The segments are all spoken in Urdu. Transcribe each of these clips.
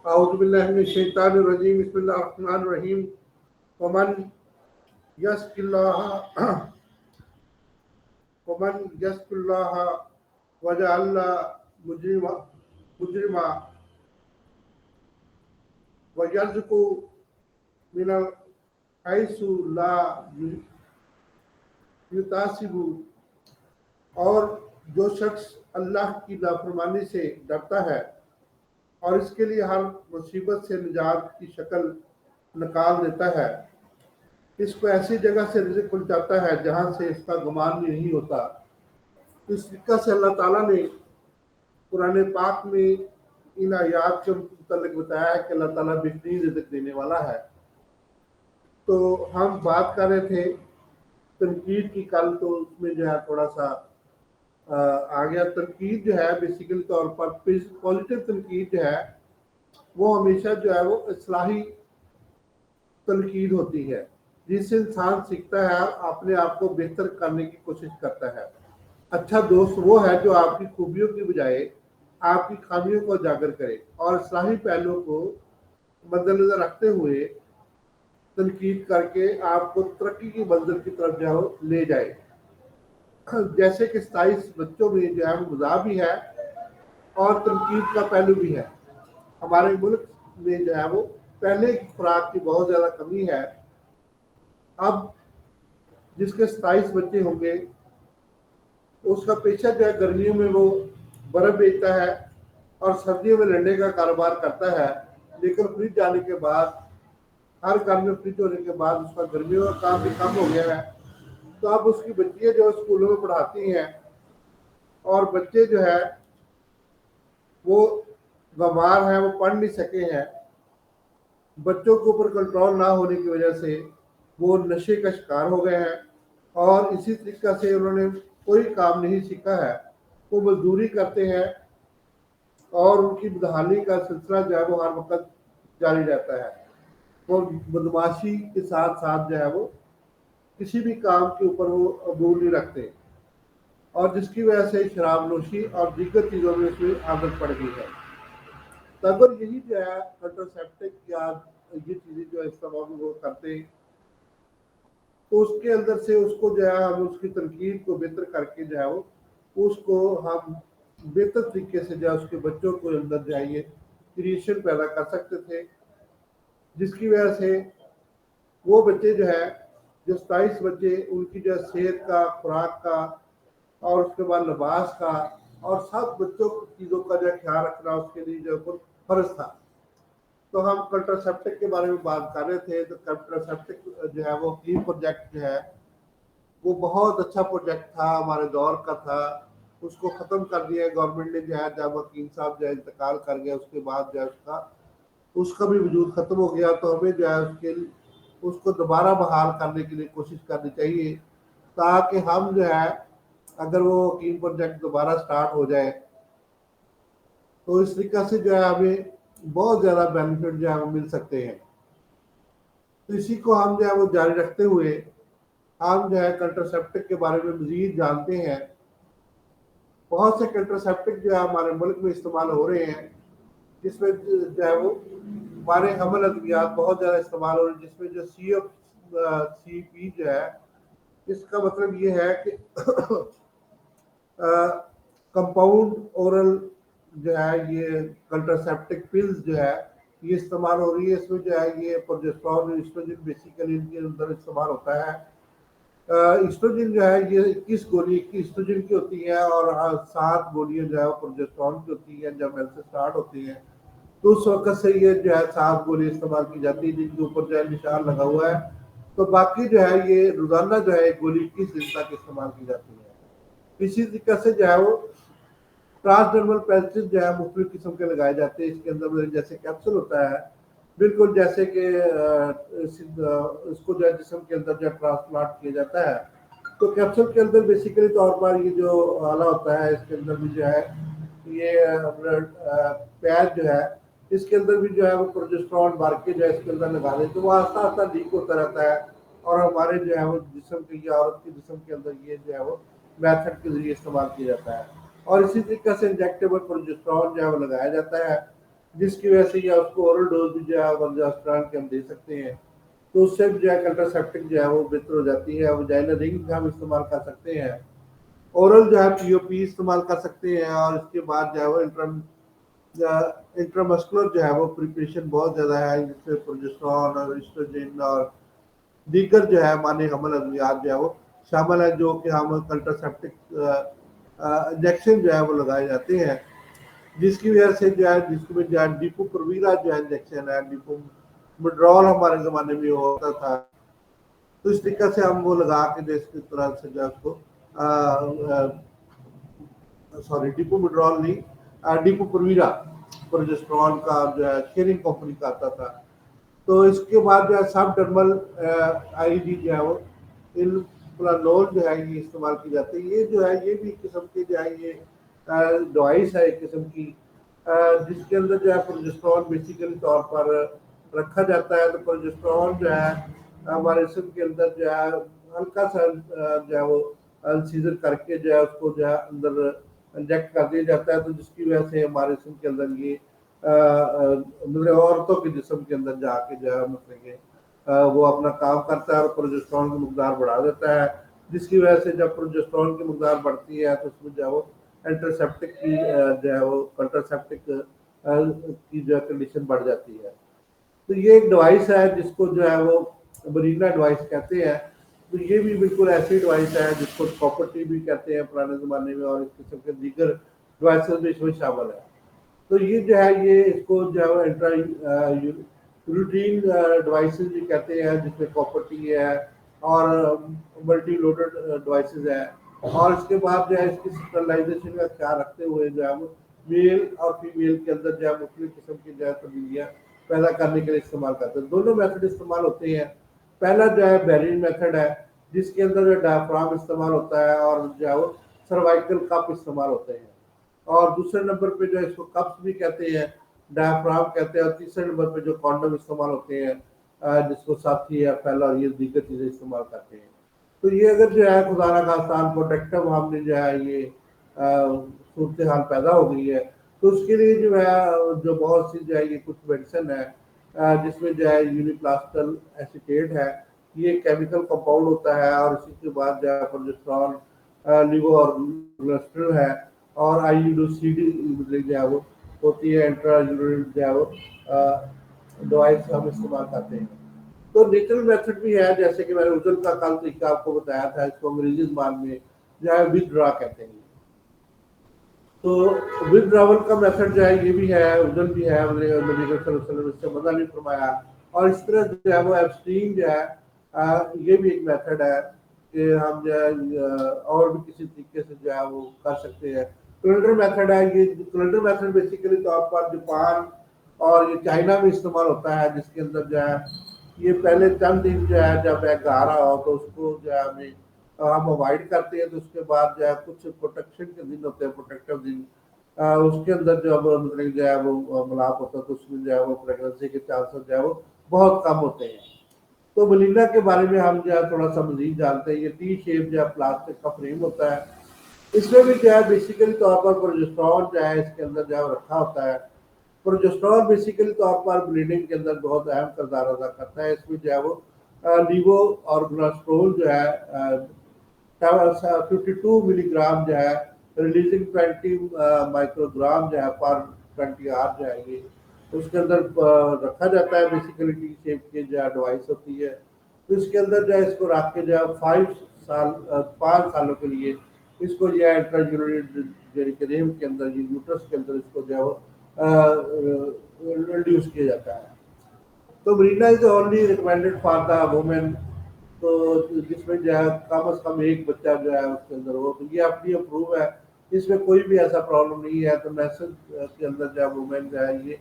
اعوذ باللہ من الشیطان الرجیم بسم اللہ الرحمن الرحیم ومن یسق اللہ وجعل مجرما ویرزق من حیث لا یحتسب، اور جو شخص اللہ کی نافرمانی سے ڈرتا ہے اور اس کے لیے ہر مصیبت سے نجات کی شکل نکال دیتا ہے، اس کو ایسی جگہ سے رزق پہنچاتا ہے جہاں سے اس کا گمان بھی نہیں ہوتا۔ اس طریقہ سے اللہ تعالیٰ نے قرآن پاک میں ان آیات کے متعلق بتایا ہے کہ اللہ تعالیٰ بہترین رزق دینے والا ہے۔ تو ہم بات کر رہے تھے تنقید کی کل، تو اس میں جو ہے تھوڑا سا آ گیا۔ تنقید جو ہے بیسیکلی طور پر پازیٹیو تنقید جو ہے وہ ہمیشہ جو ہے وہ اصلاحی تنقید ہوتی ہے، جس سے انسان سیکھتا ہے اور اپنے آپ کو بہتر کرنے کی کوشش کرتا ہے۔ اچھا دوست وہ ہے جو آپ کی خوبیوں کی بجائے آپ کی خامیوں کو اجاگر کرے اور اصلاحی پہلوؤں کو مد نظر رکھتے ہوئے تنقید کر کے آپ کو ترقی کی منزل کی طرف جو لے جائے۔ جیسے کہ 27 بچوں میں جو ہے وہ مزاح بھی ہے اور تنقید کا پہلو بھی ہے۔ ہمارے ملک میں جو ہے وہ پہلے کی خوراک کی بہت زیادہ کمی ہے۔ اب جس کے 27 بچے ہوں گے اس کا پیشہ جو ہے گرمیوں میں وہ برف بیچتا ہے اور سردیوں میں لنڈے کا کاروبار کرتا ہے، لیکن فریج جانے کے بعد ہر گھر میں فریج ہونے کے بعد اس کا گرمیوں کا کام بھی کم ہو گیا ہے۔ تو اب اس کی بچیاں جو اسکولوں میں پڑھاتی ہیں اور بچے جو ہے وہ بیمار ہیں، وہ پڑھ نہیں سکے ہیں، بچوں کے اوپر کنٹرول نہ ہونے کی وجہ سے وہ نشے کا شکار ہو گئے ہیں، اور اسی طریقہ سے انہوں نے کوئی کام نہیں سیکھا ہے، وہ مزدوری کرتے ہیں اور ان کی بدحالی کا سلسلہ جو ہے وہ ہر وقت جاری رہتا ہے۔ وہ بدماشی کے ساتھ ساتھ جو ہے وہ کسی بھی کام کے اوپر وہ عبور نہیں رکھتے، اور جس کی وجہ سے شراب نوشی اور دیگر چیزوں میں اس میں عادت پڑ گئی ہے۔ تو اگر یہی جو ہے کنٹراسیپٹک یا یہ چیزیں جو استعمال وہ کرتے تو اس کے اندر سے اس کو جو ہے ہم اس کی تنقید کو بہتر کر کے جو ہے وہ اس کو ہم بہتر طریقے سے جو ہے اس کے بچوں کو اندر جو ہے یہ کریشن پیدا کر سکتے تھے، جس کی وجہ سے وہ بچے جو ہے جو 27 بچے ان کی جو صحت کا، خوراک کا اور اس کے بعد لباس کا اور سب بچوں کی چیزوں کا جو خیال رکھنا اس کے لیے جو فرض تھا۔ تو ہم کنٹراسیپٹک کے بارے میں بات کر رہے تھے۔ تو کنٹراسیپٹک جو ہے وہ کلین پروجیکٹ جو ہے وہ بہت اچھا پروجیکٹ تھا، ہمارے دور کا تھا، اس کو ختم کر دیا گورنمنٹ نے جو ہے، جب حکیم صاحب جو ہے انتقال کر گیا اس کے بعد جو ہے اس کا بھی وجود ختم ہو گیا۔ تو ہمیں جو ہے اس کو دوبارہ بحال کرنے کے لیے کوشش کرنی چاہیے، تاکہ ہم جو ہے اگر وہ حکیم پروجیکٹ دوبارہ سٹارٹ ہو جائے تو اس طریقہ سے جو ہے ہمیں بہت زیادہ بینیفٹ جو ہے وہ مل سکتے ہیں۔ تو اسی کو ہم جو ہے وہ جاری رکھتے ہوئے ہم جو ہے کنٹراسیپٹک کے بارے میں مزید جانتے ہیں۔ بہت سے کنٹراسیپٹک جو ہے ہمارے ملک میں استعمال ہو رہے ہیں، جس میں جو ہے وہ ہمارے حمل ادویات بہت زیادہ استعمال ہو رہے ہیں، جس میں جو سی پی جو ہے اس کا مطلب یہ ہے کہ کمپاؤنڈ اورل جو ہے یہ کنٹراسیپٹک پلز جو ہے یہ استعمال ہو رہی ہے۔ اس میں جو ہے یہ پروجسٹرون اور ایسٹروجن بیسیکلی ان کے اندر استعمال ہوتا ہے۔ ایسٹروجن جو ہے یہ 21 گولی ایسٹروجن کی ہوتی ہے اور 7 گولیاں جو ہے وہ پروجسٹرون کی ہوتی ہیں۔ جب ایل سے سٹارٹ ہوتی ہیں تو اس وقت سے یہ جو ہے 7 گولی استعمال کی جاتی ہے، جن کے اوپر جو ہے نشان لگا ہوا ہے۔ تو باقی جو ہے یہ روزانہ جو ہے ایک گولی 21 دن تک استعمال کی جاتی ہے۔ اسی طریقے سے جو ہے وہ ٹرانسڈرمل پیچز جو ہے مختلف قسم کے لگائے جاتے ہیں۔ اس کے اندر جیسے کیپسول ہوتا ہے، بالکل جیسے کہ اس کو جو ہے جسم کے اندر جو ہے ٹرانسپلانٹ کیا جاتا ہے۔ تو کیپسول کے اندر بیسیکلی طور پر یہ جو آلہ ہوتا ہے اس کے اندر بھی جو ہے یہ پیچ جو ہے اس کے اندر بھی جو ہے وہ پروجسٹرون بھر کے جو ہے اس کے اندر لگا دیں تو وہ آہستہ آہستہ لیک ہوتا رہتا ہے، اور ہمارے جو ہے وہ جسم کے یا عورت کے جسم کے اندر یہ جو ہے وہ میتھڈ کے ذریعے استعمال کیا جاتا ہے۔ اور اسی طریقے سے انجیکٹیبل پروجسٹرون جو ہے وہ لگایا جاتا ہے۔ جس کی وجہ سے یا اس کو اورل ڈوز بھی جو ہے ورجاسٹران کے ہم دے سکتے ہیں، تو اس سے بھی جو ہے کنٹراسیپٹک جو ہے وہ بہتر ہو جاتی ہے. وجائنا رنگ ہم استعمال کر سکتے ہیں. اورل جو ہے پی او پی استعمال کر سکتے ہیں. اور اس کے بعد جو ہے وہ انٹرامسکولر جو ہے وہ پریپریشن بہت زیادہ ہے، جس میں پروجسٹرون اور ایسٹروجن اور دیگر جو ہے معنی حمل ادویات جو ہے وہ شامل ہے، جو کہ ہم کنٹراسیپٹک انجیکشن جو ہے وہ لگائے جاتے ہیں، جس کی وجہ سے جو ہے جس میں جو ہے ڈیپو پرویرا جو ہے انجیکشن ہے، ڈیپو مڈرول ہمارے زمانے میں ہوتا تھا، تو اس طریقے سے ہم وہ لگا کے جو اس کی طرح سے جو ہے اس کو سوری ڈیپو مڈرول نہیں، ڈیپو پرویرا پروجسٹرون کا جو ہے شیئرنگ کمپنی کا آتا تھا. تو اس کے بعد جو ہے سب ڈرمل آئی ڈی جو ہے وہ الپلانول جو ہے یہ استعمال کی جاتی ہے. یہ جو ہے یہ بھی قسم کی جو ہے یہ ڈوائس ہے ایک قسم کی، جس کے اندر جو ہے پروجسٹرون بیسیکلی طور پر رکھا جاتا ہے. تو پروجسٹرون جو ہے ہمارے جسم کے اندر جو ہے ہلکا سا جو ہے وہ انسیزر کر کے جو ہے اس کو جو ہے اندر انجیکٹ کر دیا جاتا ہے، تو جس کی وجہ سے ہمارے جسم کے اندر یہ مطلب عورتوں کے جسم کے اندر جا کے جو ہے مطلب کہ وہ اپنا کام کرتا ہے اور پروجسٹرون کی مقدار بڑھا دیتا ہے، جس کی وجہ سے جب پروجسٹرون کی مقدار بڑھتی ہے تو اس میں جو ہے وہ انٹرسیپٹک کی جو ہے وہ کنٹرسیپٹک کی جو ہے کنڈیشن بڑھ جاتی ہے. تو یہ ایک ڈیوائس ہے جس کو جو ہے وہ برینا ڈیوائس کہتے ہیں. تو یہ بھی بالکل ایسی ڈیوائس ہے جس کو کاپر ٹی بھی کہتے ہیں پرانے زمانے میں، اور اس قسم کے دیگر ڈیوائسز بھی اس میں شامل ہے. تو یہ جو ہے یہ اس کو جو ہے انٹرا روٹین ڈیوائسز بھی کہتے ہیں، جس میں کاپر ٹی ہے اور ملٹی لوڈڈ ڈیوائسز ہے. اور اس کے بعد جو ہے اس کی اسٹرلائزیشن کا خیال رکھتے ہوئے جو ہے میل اور فیمیل کے اندر جو ہے مختلف قسم کی جو ہے تبدیلیاں پیدا کرنے کے لیے استعمال کرتے ہیں. دونوں میتھڈ استعمال ہوتے ہیں. پہلا جو ہے بیرین میتھڈ ہے، جس کے اندر جو ڈایافرام استعمال ہوتا ہے اور جو ہے وہ سروائکل کپ استعمال ہوتے ہیں. اور دوسرے نمبر پہ جو ہے اس کو کپس بھی کہتے ہیں، ڈایافرام کہتے ہیں. اور تیسرے نمبر پہ جو کانڈم استعمال ہوتے ہیں، جس کو ساتھی یا پھیلا اور یہ دیگر چیزیں استعمال کرتے ہیں. تو یہ اگر جو ہے خدا نہ خواستہ پروٹیکٹو ہم نے جو ہے یہ صورتحال پیدا ہو گئی ہے، تو اس کے لیے جو ہے جو بہت سی جو ہے یہ کچھ میڈیسن ہے، جس میں جو ہے یونیپلاسٹل ایسیٹیٹ ہے. یہ کیمیکل کمپاؤنڈ ہوتا ہے. اور اسی کے بعد جو ہے پروجسٹرون لیوو اور گلسٹر ہے. اور آئی یو ڈو سی ڈی جو ہے وہ ہوتی ہے انٹرا جو ہے وہ ڈیوائس ہم استعمال کرتے ہیں. تو نیچرل میتھڈ بھی ہے، جیسے کہ میں نے اجل کا کل طریقہ آپ کو بتایا تھا، اس کو انگریزی زبان میں جو ہے ود ڈرا کہتے ہیں. تو ود ڈراول کا میتھڈ جو ہے یہ بھی ہے، اجل بھی ہے، نبی صلی اللہ علیہ وسلم اس سے مدد نہیں فرمایا. اور اس طرح جو ہے وہ ایبسٹین جو ہے یہ بھی ایک میتھڈ ہے کہ ہم جو ہے اور بھی کسی طریقے سے جو ہے وہ کر سکتے ہیں. کیلنڈر میتھڈ ہے. یہ کیلنڈر میتھڈ بیسیکلی طور پر جاپان اور یہ چائنا میں استعمال ہوتا ہے، جس کے اندر جو ہے یہ پہلے چند دن جو ہے جب ایک آ رہا ہو تو اس کو جو ہے ہمیں ہم اوائڈ کرتے ہیں. تو اس کے بعد جو ہے کچھ پروٹیکشن کے دن ہوتے ہیں، پروٹیکٹیو دن، اس کے اندر جو مطلب جو ہے وہ ملاپ ہوتا ہے، تو اس میں جو ہے وہ پریگننسی کے چانسز جو ہے وہ بہت کم ہوتے ہیں. تو ملینا کے بارے میں ہم جو ہے تھوڑا سا مزید جانتے ہیں. یہ ٹی شیپ جو ہے پلاسٹک کا فریم ہوتا ہے. اس میں بھی جو ہے بیسیکلی طور پر پروجسٹرون جو ہے اس کے اندر جو ہے رکھا ہوتا ہے. پروجسٹرون بیسیکلی طور پر بلیڈنگ کے اندر بہت اہم کردار ادا کرتا ہے. اس میں جو ہے وہ لیوو اور گلاسٹرول جو ہے 52 ملی گرام جو ہے ریلیزنگ 20 مائکرو گرام جو ہے پر 20 آر جو ہے یہ اس کے اندر رکھا جاتا ہے. بیسیکلی ٹی شیپ کی جو ہے ڈیوائس ہوتی ہے. تو اس کے اندر جو ہے اس کو رکھ کے جو ہے 5 سالوں کے لیے اس کو جو ہے انٹرا کے اندر یوٹرس کے اندر اس کو جو ہے وہ انٹروڈیوس کیا جاتا ہے. تو Mirena is only recommended for the women, تو جس میں جو ہے کم از کم ایک بچہ جو ہے اس کے اندر ہو. تو یہ اپنی اپروو ہے، اس میں کوئی بھی ایسا پرابلم نہیں ہے. تو نیسل کے اندر جو ہے وومین جو ہے یہ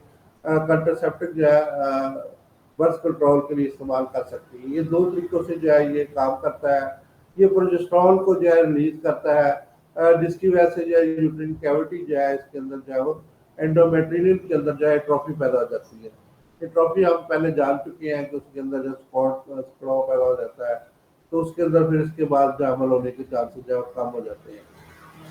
کنٹرسیپٹک جو ہے برتھ کنٹرول کے لیے استعمال کر سکتی ہے. یہ 2 طریقوں سے جو ہے یہ کام کرتا ہے. یہ پروجسٹرون کو جو ہے ریلیز کرتا ہے، جس کی وجہ سے جو ہے یوٹرین کیوٹی جو ہے اس کے اندر جو ہے وہ انڈومیٹرینیم کے اندر جو ہے ٹروفی پیدا ہو جاتی ہے. یہ ٹروفی ہم پہلے جان چکے ہیں کہ اس کے اندر جو سپاٹ پیدا ہو جاتا ہے، تو اس کے اندر پھر اس کے بعد جو عمل ہونے کے چانسز جو ہے کم ہو جاتے ہیں.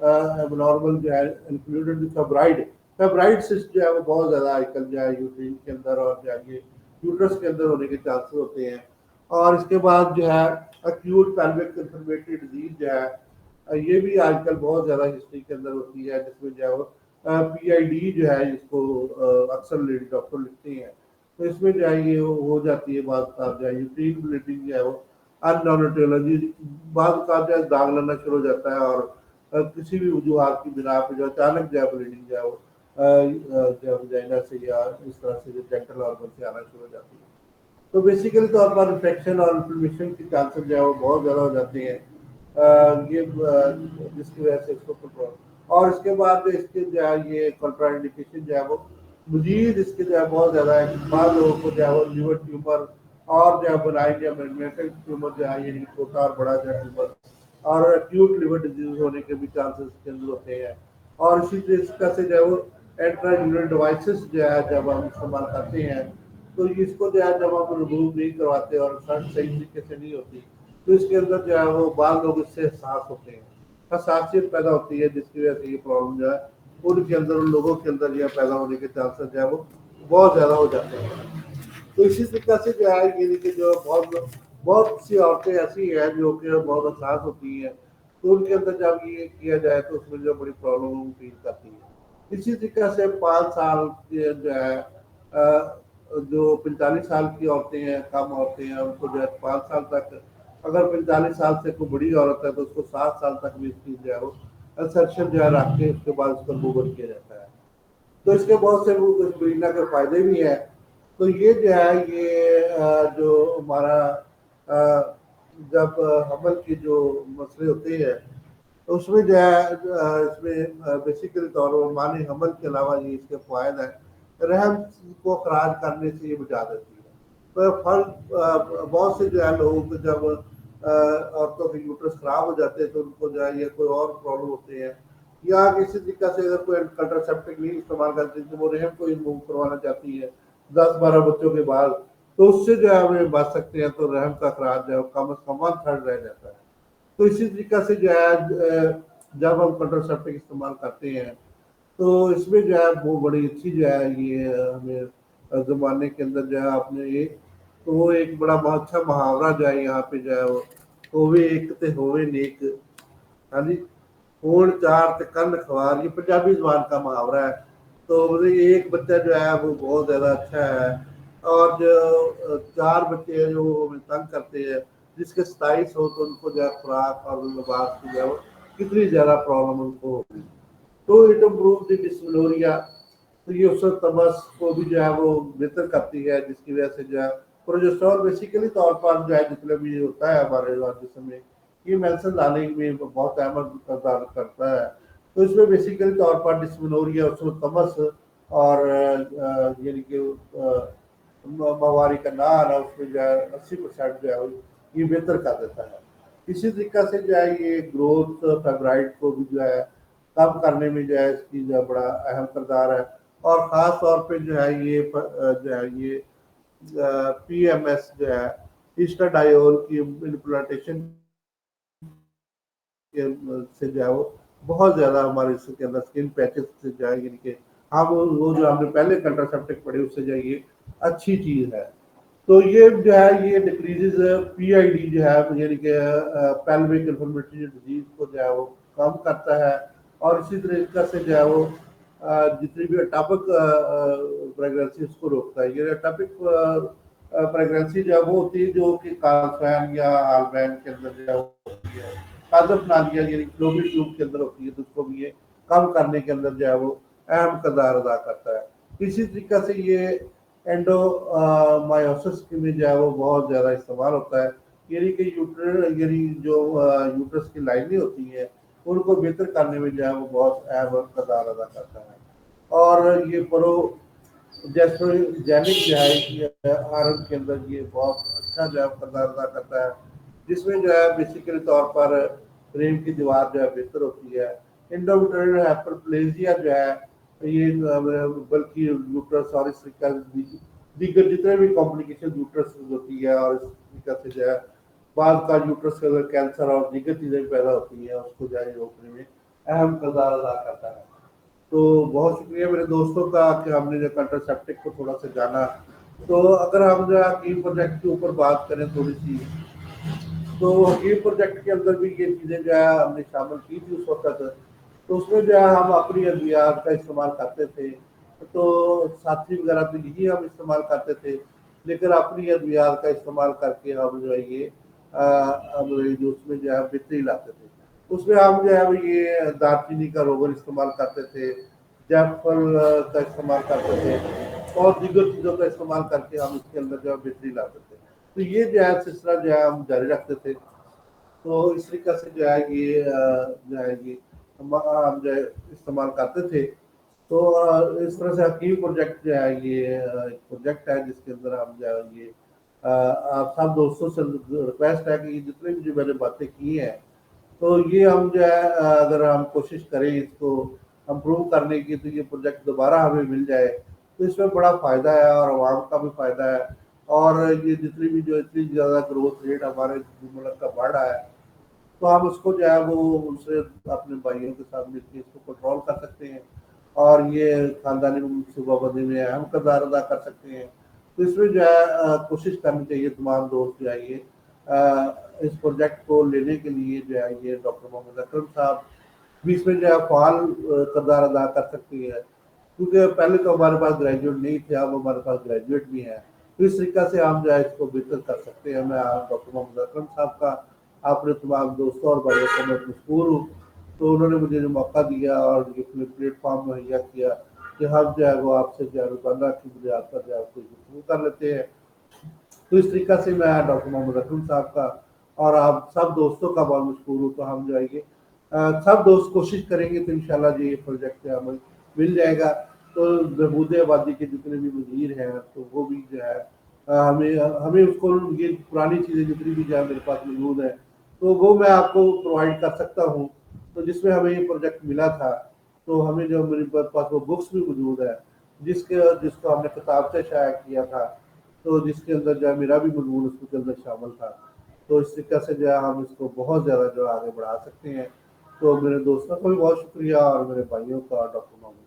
نارمل جو ہے انکلوڈیڈ فیبرائڈ سسٹ جو ہے وہ بہت زیادہ آج کل جو ہے یوٹرین کے اندر اور جو ہے یہ یوٹرس کے اندر ہونے کے چانسز ہوتے ہیں. اور اس کے بعد جو ہے ایکیوٹ پیلوک انفلمیٹری ڈیزیز جو ہے یہ بھی آج کل بہت زیادہ ہسٹری کے اندر ہوتی ہے, جس میں جو ہے وہ پی آئی ڈی جو ہے جس کو اکثر لیڈی ڈاکٹر لکھتے ہیں, تو اس میں جو ہے یہ ہو جاتی ہے بعض کا جو ہے یوٹرین بلیڈنگ جو ہے وہ انٹیولوجی بعض کا جو ہے داغ لگنا شروع ہو جاتا ہے, اور کسی بھی وجوہات کی بنا پہ جو اچانک جو ہے بلیڈنگ جو ہے وہ جو ہے وجائنا سے یا اس طرح سے جو جینٹل آرگن سے آنا شروع ہو جاتی ہے. تو بیسیکلی طور پر انفیکشن اور انفلمیشن کے چانسز جو ہے وہ بہت زیادہ ہو جاتے ہیں, یہ جس کی وجہ سے اس کو کنٹرول. اور اس کے بعد اس کے جو ہے یہ کنٹرا انڈیکیشن جو ہے وہ مزید اس کے جو ہے بہت زیادہ ہے. بعض لوگوں کو جو ہے وہ لیور ٹیومر اور جو ہے بنائی جو میٹل ٹیومر جو ہے یعنی چھوٹا اور بڑا جو ہے ٹیومر اور ایکیوٹ لیور ڈیزیز ہونے کے بھی چانسز کے اندر ہوتے ہیں. اور اسی طریقے سے جو ہے وہ انٹرا یونٹ ڈیوائسز جو ہے جب ہم استعمال کرتے ہیں تو اس کو جو ہے جب ہم ریموو نہیں کرواتے اور سرٹ صحیح طریقے سے نہیں ہوتی تو اس کے اندر جو ہے وہ بعض لوگ اس سے حساس ہوتے ہیں, حساسیت پیدا ہوتی ہے, جس کی وجہ سے یہ پرابلم جو ہے ان کے اندر ان لوگوں کے اندر یہ پیدا ہونے کے چانسز جو ہے وہ بہت زیادہ ہو جاتے ہیں. تو اسی طریقے سے جو ہے یہ کہ جو بہت سی عورتیں ایسی ہیں جو کہ بہت حساس ہوتی ہیں, تو ان کے اندر جب یہ کیا جائے تو اس میں جو بڑی پرابلم فیل کرتی ہے. اسی طریقے سے 5 سال کے جو ہے جو 45 سال کی عورتیں ہیں, کم عورتیں ہیں, ان کو جو ہے 5 سال تک, اگر 45 سال سے کوئی بڑی عورت ہے تو اس کو 7 سال تک بھی اس کی جو ہے وہ انسرشن جو ہے رکھ کے اس کے بعد اس کا ریموول کیا جاتا ہے. تو اس کے بہت سے اسپرینہ کے فائدے بھی ہیں. تو یہ جو ہے یہ جو ہمارا جب حمل کے جو مسئلے ہوتے ہیں تو اس میں جو ہے اس میں بیسیکلی طور پر معنی حمل کے علاوہ یہ اس کے فوائد ہیں. رحم کو خراج کرنے سے یہ بچا دیتی ہے. تو بہت سے جو ہے لوگوں کو جب عورتوں کے یوٹرس خراب ہو جاتے ہیں تو ان کو جو ہے یہ کوئی اور پرابلم ہوتے ہیں, یا کسی طریقے سے اگر کوئی کنٹراسیپٹک نہیں استعمال کرتی تو وہ رحم کو ریموو کروانا چاہتی ہے 10-12 بچوں کے بعد, تو اس سے جو ہے ہمیں بچ سکتے ہیں. تو رحم کا اخراج جو ہے کم از کم 1/3 رہ جاتا ہے. تو اسی طریقے سے جو ہے جب ہم کنٹراسیپٹک استعمال کرتے ہیں تو اس میں جو ہے وہ بڑی اچھی جو ہے یہ ہمیں زمانے کے اندر جو ہے آپ نے یہ تو وہ ایک بڑا بہت اچھا محاورہ جو ہے یہاں پہ جو ہے وہ ہووے ایک تے ہووے نیک, ہاں جی, ہون چار تے کن خوار, یہ پنجابی زبان کا محاورہ ہے. تو ایک بچہ جو ہے وہ بہت زیادہ اچھا ہے, اور جو 4 بچے ہیں جو ہمیں تنگ کرتے ہیں, جس کے 27 ہو تو ان کو جو ہے خوراک اور لباس کی جو ہے کتنی زیادہ پرابلم ان کو ہوگی. تو اٹ امپروو دی ڈسمنوریا, تو یہ اس تمس کو بھی جو ہے وہ بہتر کرتی ہے, جس کی وجہ سے جو ہے پروجسٹرون بیسیکلی طور پر جو ہے جتنے بھی ہوتا ہے ہمارے جسم میں یہ میڈیسن لانے میں بہت اہم کردار کرتا ہے. تو اس میں بیسیکلی طور پر ڈسمنوریا, تمس اور یعنی کہ ماہواری کا نہ آنا اس میں جو ہے 80% جو ہے یہ بہتر کر دیتا ہے. اسی طریقے سے جو ہے یہ گروتھ فیبرائڈ کو بھی جو ہے کم کرنے میں جو ہے اس کی جو بڑا اہم کردار ہے. اور خاص طور پہ جو ہے یہ پی ایم ایس جو ہے ایسٹاڈائیول کی امپلانٹیشن سے جو ہے وہ بہت زیادہ ہمارے اس کے اندر اسکن پیچز سے جو ہے یعنی کہ ہم وہ جو ہم نے پہلے کنٹراسیپٹک پڑھی اس سے جو ہے یہ اچھی چیز ہے. تو یہ جو ہے یہ ڈکریزز پی آئی ڈی جو ہے یعنی کہ پیلوک انفلمیٹری ڈیزیز کو جو ہے وہ کم کرتا ہے. اور اسی طریقے سے جو ہے وہ جتنی بھی اٹاپک پریگننسی اس کو روکتا ہے. یہ اٹاپک پریگننسی جو ہے وہ ہوتی ہے جو کہ کالفین یا آلبین کے اندر جو ہے ہوتی ہے, قاذف نالیہ یعنی فلوپی ٹیوب کے اندر ہوتی ہے, تو اس کو بھی یہ کم کرنے کے اندر جو ہے وہ اہم کردار ادا کرتا ہے. اسی طریقے سے یہ اینڈو مایوسس میں جو ہے وہ بہت زیادہ استعمال ہوتا ہے, یعنی کہ یعنی جو یوٹرس کی لائنیں ہوتی ہیں ان کو بہتر کرنے میں جو ہے وہ بہت اہم کردار ادا کرتا ہے. اور یہ جینک جو ہے آرم کے اندر یہ بہت اچھا جو ہے کردار ادا کرتا ہے, جس میں جو ہے بیسیکلی طور پر برین کی دیوار جو ہے بہتر ہوتی ہے. انڈومیٹریل ہائپرپلیزیا جو ہے یہ بلکہ یوٹرس اور اس دیگر جتنے بھی کمپلیکیشن یوٹرس ہوتی ہے اور اس طریقے سے جو ہے بعض کا یوٹرس کے اندر کینسر اور دیگر چیزیں پیدا ہوتی ہیں اس کو جو ہے روکنے میں اہم کردار ادا کرتا ہے۔ تو بہت شکریہ میرے دوستوں کا کہ ہم نے جو کنٹرسیپٹک کو تھوڑا سا جانا۔ تو اگر ہم جو ہے حکیم پروجیکٹ کے اوپر بات کریں تھوڑی سی، تو حکیم پروجیکٹ کے اندر بھی یہ چیزیں جو ہے ہم نے شامل کی تھی اس وقت۔ تو اس میں جو ہے ہم اپنی ادویات کا استعمال کرتے تھے، تو ساتھی وغیرہ تو یہی ہم استعمال کرتے تھے، لیکن اپنی ادویات کا استعمال کر کے ہم جو ہے یہ ہم جو اس میں جو ہے بہتری لاتے تھے۔ اس میں ہم جو ہے یہ دارچینی کا روغن استعمال کرتے تھے، جیب فل کا استعمال کرتے تھے، اور دیگر چیزوں کا استعمال کر کے ہم اس کے اندر جو ہے بہتری لاتے تھے۔ تو یہ جو ہے سلسلہ جو ہے ہم جاری رکھتے تھے۔ تو اس طریقہ سے جو ہے یہ جو ہے یہ ہم جو ہے استعمال کرتے تھے۔ تو اس طرح سے حکیم پروجیکٹ جو ہے یہ ایک پروجیکٹ ہے جس کے اندر ہم جو ہے یہ آپ سب دوستوں سے ریکویسٹ ہے کہ یہ جتنے بھی جو میں نے باتیں کی ہیں، تو یہ ہم جو ہے اگر ہم کوشش کریں اس کو امپروو کرنے کی، تو یہ پروجیکٹ دوبارہ ہمیں مل جائے تو اس میں بڑا فائدہ ہے اور عوام کا بھی فائدہ ہے۔ اور یہ جتنی بھی جو اتنی زیادہ گروتھ ریٹ ہمارے ملک کا بڑھ رہا ہے، تو ہم اس کو جو ہے وہ ان سے اپنے بھائیوں کے ساتھ مل کے اس کو کنٹرول کر سکتے ہیں، اور یہ خاندانی صوبہ بندی میں اہم کردار ادا کر سکتے ہیں۔ تو اس میں جو ہے کوشش کرنی چاہیے تمام دوست جو ہے یہ اس پروجیکٹ کو لینے کے لیے جو ہے یہ ڈاکٹر محمد اکرم صاحب بھی اس میں جو ہے فعال کردار ادا کر سکتی ہے، کیونکہ پہلے تو ہمارے پاس گریجویٹ نہیں تھے، اب ہمارے پاس گریجویٹ بھی ہیں۔ تو اس طریقہ سے ہم جو ہے اس کو بہتر کر سکتے ہیں۔ میں ڈاکٹر محمد اکرم صاحب کا اپنے تمام دوستوں اور بھائیوں کو میں مشکور ہوں، تو انہوں نے مجھے جو موقع دیا اور یہ پلیٹ فارم مہیا کیا کہ ہم جو ہے وہ آپ سے جو ہے روزانہ کی بنیاد پر جو ہے کوئی گفتگو کر لیتے ہیں۔ تو اس طریقہ سے میں ڈاکٹر محمد اکرم صاحب کا اور آپ سب دوستوں کا بہت مشکور ہوں۔ تو ہم جو ہے یہ سب دوست کوشش کریں گے تو انشاءاللہ جو یہ پروجیکٹ عمل مل جائے گا۔ تو بہبود آبادی کے جتنے بھی وزیر ہیں تو وہ بھی جو ہے ہمیں اس کو یہ پرانی چیزیں جتنی بھی جو ہے میرے پاس موجود ہیں تو وہ میں آپ کو پرووائڈ کر سکتا ہوں۔ تو جس میں ہمیں یہ پروجیکٹ ملا تھا، تو ہمیں جو میرے پاس وہ بکس بھی موجود ہے جس کو ہم نے کتاب سے شائع کیا تھا، تو جس کے اندر جو ہے میرا بھی مضمون اس کے اندر شامل تھا۔ تو اس طریقہ سے جو ہے ہم اس کو بہت زیادہ جو آگے بڑھا سکتے ہیں۔ تو میرے دوستوں کو بھی بہت شکریہ، اور میرے بھائیوں کا ڈاکٹر محمد